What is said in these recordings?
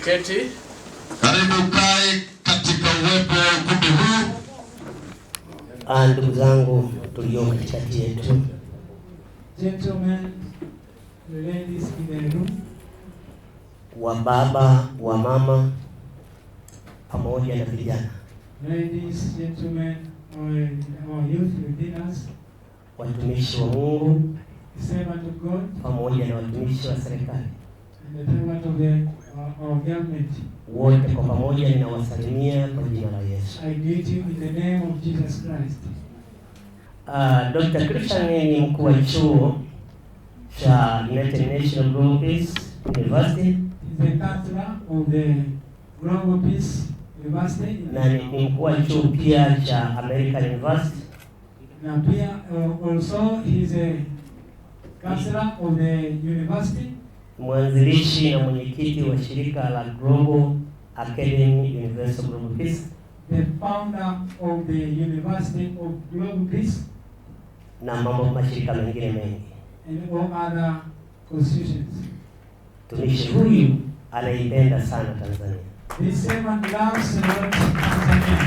Tuketi. Karibu kae katika uwepo wa ukumbi huu. Ndugu zangu tulio katikati yetu, Gentlemen, the ladies in the room, wa baba, wa mama, pamoja na vijana, ladies, gentlemen, our youth within us, watumishi wa Mungu, the servant of God, pamoja na watumishi wa serikali, and the servant of our government. wote kwa pamoja ninawasalimia kwa jina la Yesu. I greet you in the name of Jesus Christ. Dr. Christian ni mkuu wa chuo cha United Nations Global Peace University. He's the chancellor of the Global Peace University. Na ni mkuu wa chuo pia cha American University. Na pia also he's a chancellor of the university. Mwanzilishi na mwenyekiti wa shirika la Global Academy University of Global Peace. The founder of the University of Global Peace. Na mambo mashirika mengine mengi. And all other constitutions. Tumishi huyu anaipenda sana Tanzania. This servant loves the Lord Tanzania.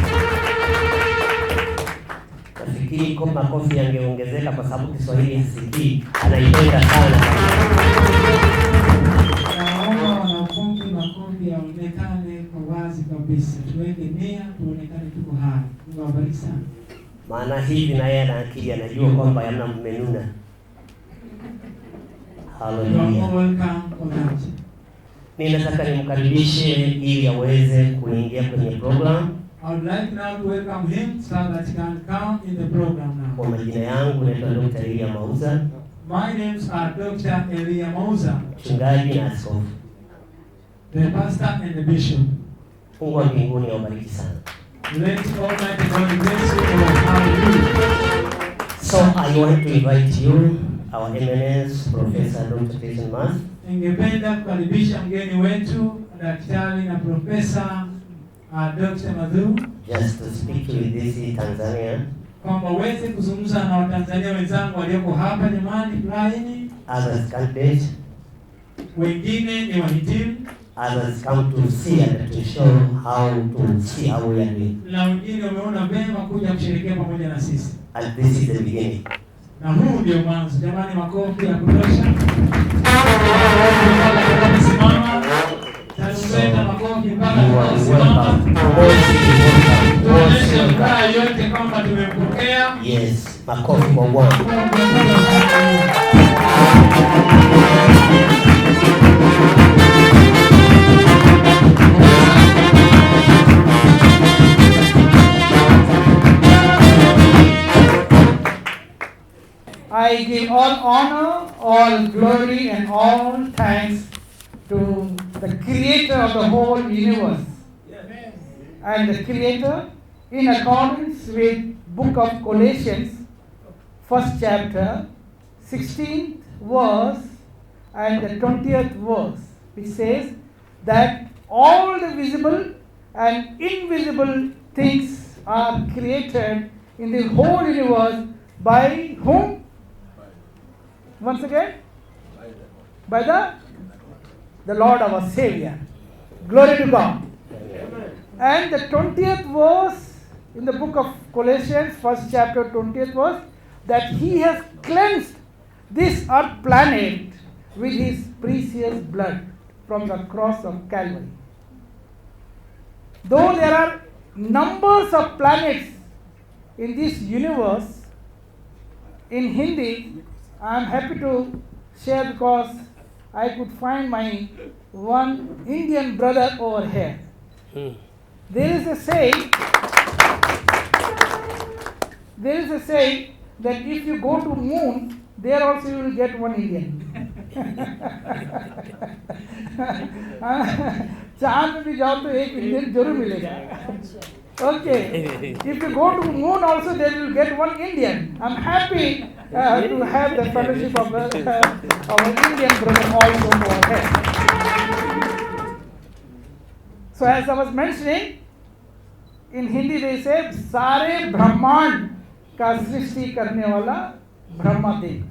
Nafikiri kwa makofi yangeongezeka kwa sababu Kiswahili hasikii. Anaipenda sana. Makofi yaonekane kwa wazi kabisa. Tuweke nia, tuonekane tuko hai. Mungu awabariki sana. Maana hivi na yeye anakiri, anajua kwamba yana mmenuna. Hallelujah. Ninataka nimkaribishe ili aweze kuingia kwenye program. I would like now to welcome him so that he can come in the program now. Kwa majina yangu naitwa Dr. Elia Mauza. My names are Dr. Elia Mauza, mchungaji na askofu. The pastor and the bishop. Mungu wa mbinguni awabariki sana. Let Almighty God bless you for how you do. So I want to invite you, our eminence, Professor Dr. Christian Mas. Ningependa kukaribisha mgeni wetu daktari na profesa Dr. Madhu, just to speak with this Tanzania. Kwamba weze kuzungumza na Watanzania wenzangu walioko hapa nyumbani flying. Others candidates. Wengine ni wahitimu. Others come to see and to show how we are doing. Na wengine wameona vema kuja kusherehekea pamoja na sisi. And this is the beginning. Na huu ndio mwanzo. Jamani, makofi ya kutosha. Simama. Tarumbeta, makofi mpaka tusimama. Tuonyeshe furaha yote kwamba tumempokea. Yes, makofi kwa Bwana. I give all honor, all glory and all thanks to the creator of the whole universe. And the creator, in accordance with book of Colossians, 1st chapter, 16th verse and the 20th verse, which says that all the visible and invisible things are created in the whole universe by whom? Once again? By the Lord our Savior. Glory to God. And the 20th verse in the book of Colossians, 1st chapter, 20th verse, that He has cleansed this earth planet with His precious blood from the cross of Calvary. Though there are numbers of planets in this universe, in Hindi, I am happy to share because I could find my one Indian brother over here. There is a saying that if you go to moon, there also you will get one Indian. चांद में भी जाओ तो एक इंडियन जरूर मिलेगा. Okay, if you go to moon also, they will get one Indian. I'm happy to have the fellowship of our Indian brother also over here. So as I was mentioning, in Hindi they say, सारे ब्रह्मांड का सृष्टि करने वाला Brahmadev.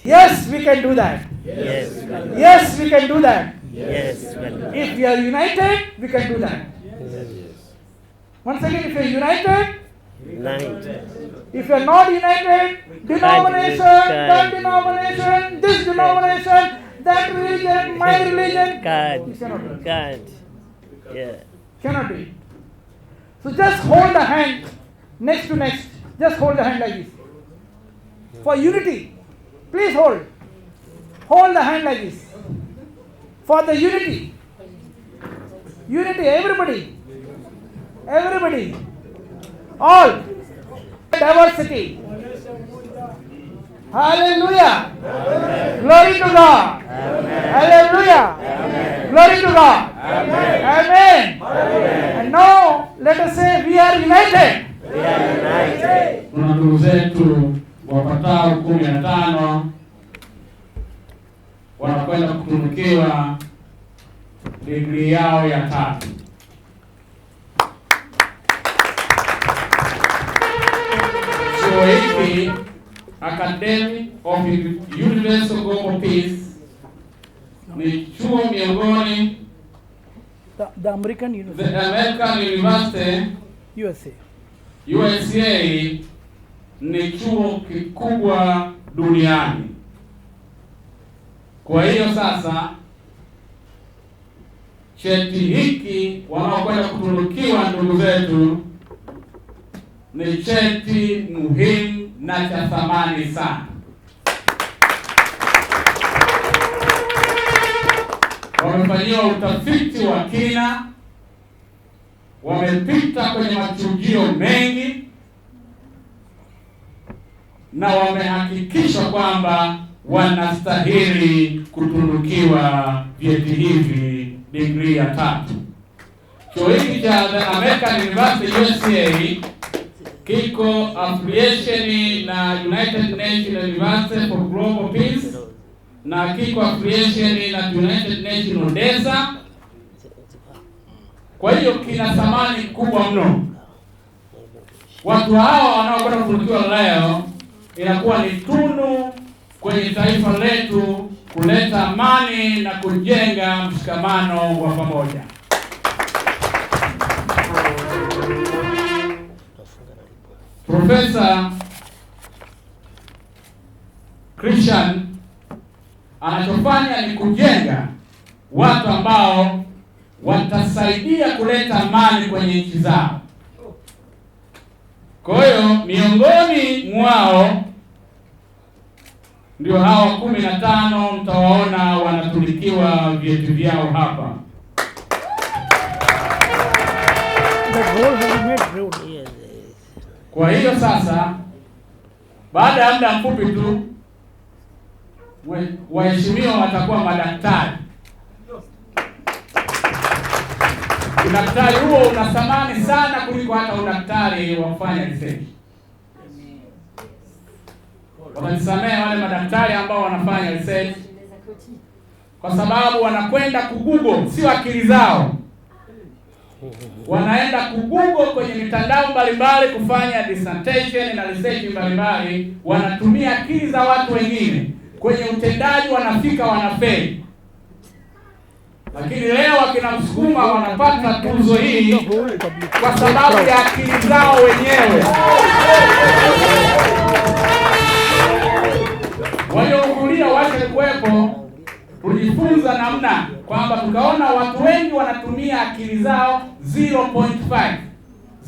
Yes, we can do that. Yes, we can do that. Yes. Well. If we are united, we can do that. Once again, if we are united, if you are not united, denomination, that denomination, this denomination, that religion, my religion, Can't. Yeah. cannot do it. So just hold the hand next to next. Just hold the hand like this. For unity, please hold. Hold the hand like this. For the unity. Unity, everybody. Everybody. All. Diversity. Hallelujah. Glory to God. Hallelujah. Glory to God. Amen. And now let us say we are united. Tuna ndugu zetu wapatao 15 wanakwenda kutunukiwa degree yao ya 3. Chuo hiki Academy of Universal Global Peace ni chuo miongoni The American University. The American University USA ni chuo kikubwa duniani. Kwa hiyo sasa cheti hiki wanaokwenda kutunukiwa ndugu zetu ni cheti muhimu na cha thamani sana. Wamefanyiwa utafiti wa kina, wamepita kwenye machujio mengi na wamehakikisha kwamba wanastahili kutunukiwa vyeti hivi degree ya 3. Chuo hiki cha The American University USA kiko affiliation na United Nations University for Global Peace na kiko affiliation na United Nations Odessa. Kwa hiyo kina thamani kubwa mno. Watu hawa wanaokwenda kutunukiwa leo inakuwa ni tunu kwenye taifa letu kuleta amani na kujenga mshikamano wa pamoja. Profesa Christian anachofanya ni kujenga watu ambao watasaidia kuleta amani kwenye nchi zao. Kwa hiyo miongoni mwao ndio hawa 15 mtawaona wanatunukiwa vyeti vyao hapa. Kwa hiyo sasa baada ya muda mfupi tu waheshimiwa watakuwa madaktari. Udaktari huo una thamani sana kuliko hata udaktari wa kufanya research. Wanajisamea wale madaktari ambao wanafanya research, kwa sababu wanakwenda kuGoogle, sio akili zao. Wanaenda kuGoogle kwenye mitandao mbalimbali kufanya dissertation na research mbalimbali, wanatumia akili za watu wengine. Kwenye utendaji wanafika wanafeli. Lakini leo akina Msukuma wanapata tuzo hii kwa sababu ya akili zao wenyewe. Waliohudhuria wache kuwepo, tulijifunza namna kwamba tukaona watu wengi wanatumia akili zao 0.5,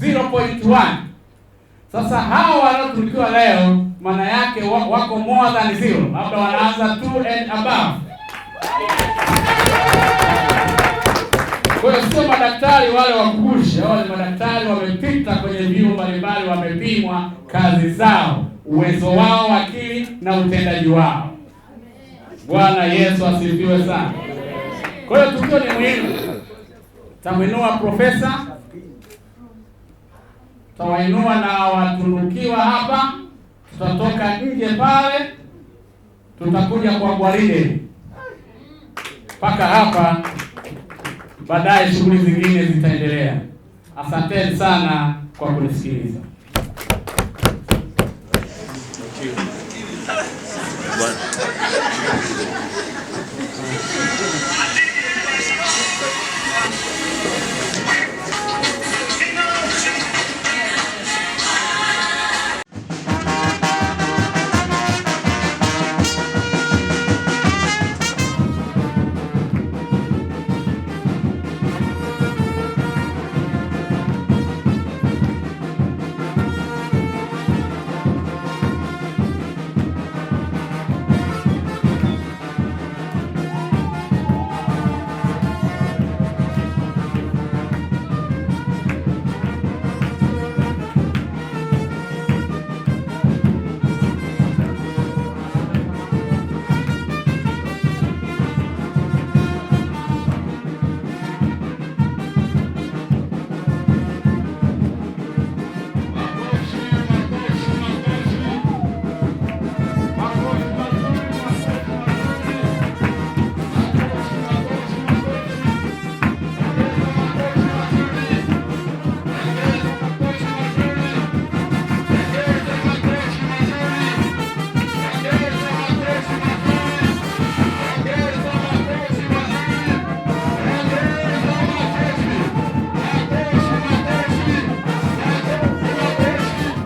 0.1. Sasa hawa wanaotunukiwa leo maana yake wako more than 0, labda wanaanza 2 and above. Kwa hiyo sio madaktari wale wa kugusha, wale madaktari wamepita kwenye vyuo mbalimbali, wamepimwa kazi zao, uwezo wao, akili na utendaji wao. Bwana Yesu asifiwe sana. Kwa hiyo tukio ni muhimu. Tamuinua profesa, tawainua na watunukiwa hapa, tutatoka nje pale, tutakuja kwa gwaride mpaka hapa. Baadaye shughuli zingine zitaendelea. Asanteni sana kwa kunisikiliza. Thank you.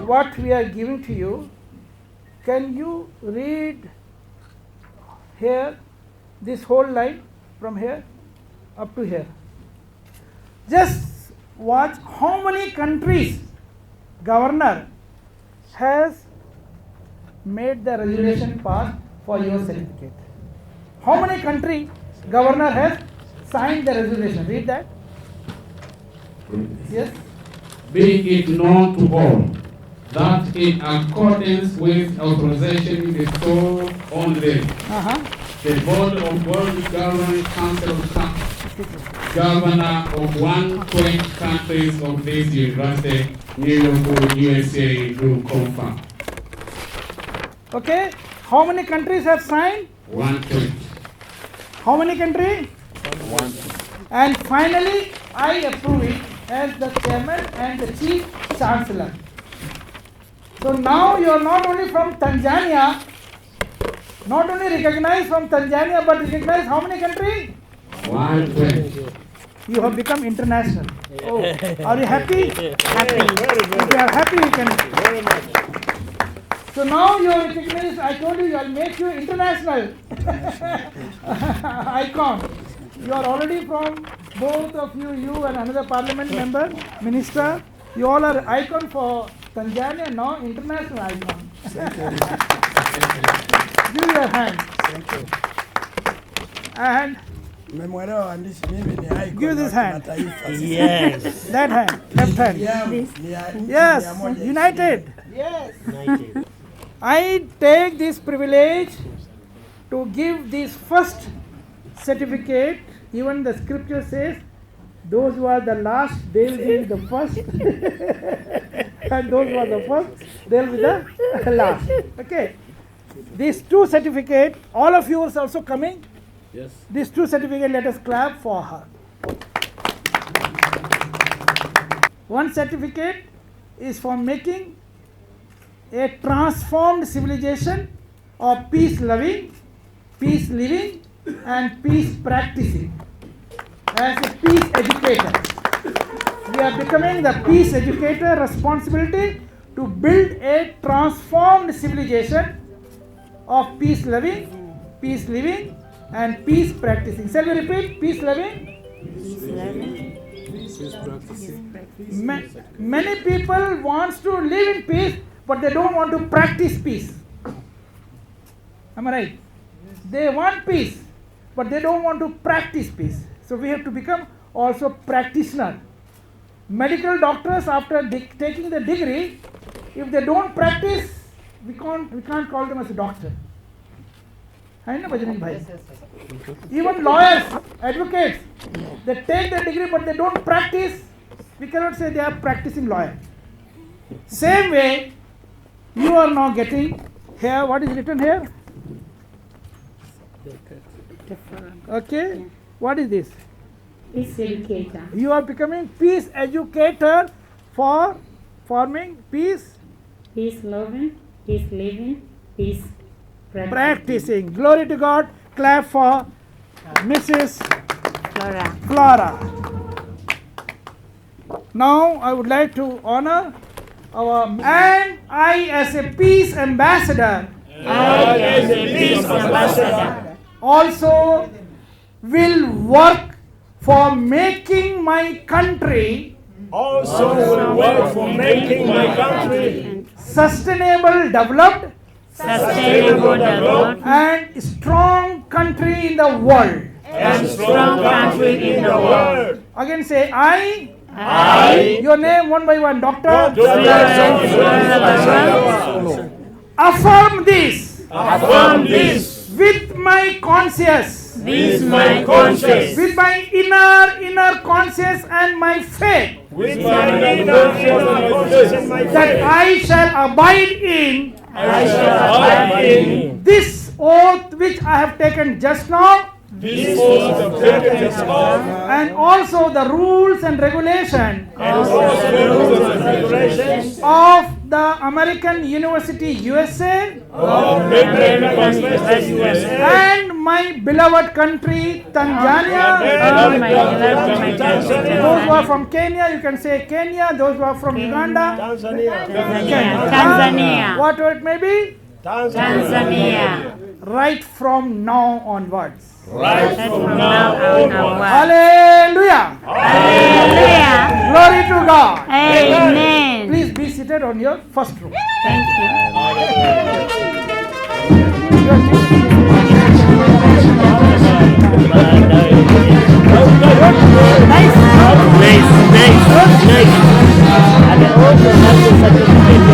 what we are giving to you, can you read here this whole line from here up to here? Just watch how many countries governor has made the resolution pass for your certificate. How many countries governor has signed the resolution? Read that. Yes. Be it known to all that in accordance with authorization bestowed on them, the Board of World Governing Council of Governor of 120 countries of this university, New York, USA, do confirm. Okay. How many countries have signed? 120. How many countries? 120. And finally, I approve it as the chairman and the chief chancellor. So now you are not only from Tanzania, not only recognized from Tanzania, but recognized how many countries? 120. You have become international. Oh, are you happy? Happy. If you are happy, you can. Very much. So now you are recognized. I told you, I will make you international icon. You are already from, both of you, you and another parliament member, minister. You all are icon for Tanzania, now international icon. Give your hand. Thank you. And Mmemwelewa waandishi, mimi ni icon Give this wa hand. kimataifa. Yes. that hand, left hand. Yangu This. ni ya nchi Yes, 120. united. Yes. United. I take this privilege to give this first certificate. Even the scripture says, those who are the last, they will be the first. And those who are the first, they will be the last. Okay. These two certificates, all of you are also coming. Yes. These two certificates, let us clap for her. One certificate is for making a transformed civilization of peace loving, peace living, and peace practicing. As a peace educator, we are becoming the peace educator, responsibility to build a transformed civilization of peace loving, peace living, and peace practicing. Shall we repeat? Peace loving. Many people wants to live in peace, but they don't want to practice peace. Am I right? They want peace, but they don't want to practice peace. So we have to become also practitioner. Medical doctors, after taking the degree, if they don't practice, we can't call them as a doctor. I know, Bajrang Bhai. Even lawyers, advocates, they take the degree but they don't practice. We cannot say they are practicing lawyer. Same way, you are now getting here. What is written here? Okay. What is this? Peace educator. You are becoming peace educator for forming peace Peace loving, peace living, peace practicing. Glory to God. Clap for Mrs. Flora. Flora. Now I would like to honor our and I as a peace ambassador also will work for making my country also will work for making my country sustainable, developed, Sustainable and strong country in the world. and strong country in the world. Again say I. I, Your name one by one, Doctor. Dr. Affirm this affirm this with my conscience, with my conscience, with my inner conscience and my faith, with my inner conscience and my that faith. I shall abide in I shall abide in this oath which I have taken just now, this oath of taken of and also the rules and regulations and also the rules and regulations of the American University USA of American University and my beloved country, Tanzania. Oh my beloved Those who are from Kenya, you can say Kenya. Those who are from Uganda, Tanzania. Tanzania. whatever it may be, Tanzania. right from now onwards. Right From now on. Hallelujah! Hallelujah. Glory to God. Amen. Please be seated on your first row. Thank you. Nice. And also, that's a certificate.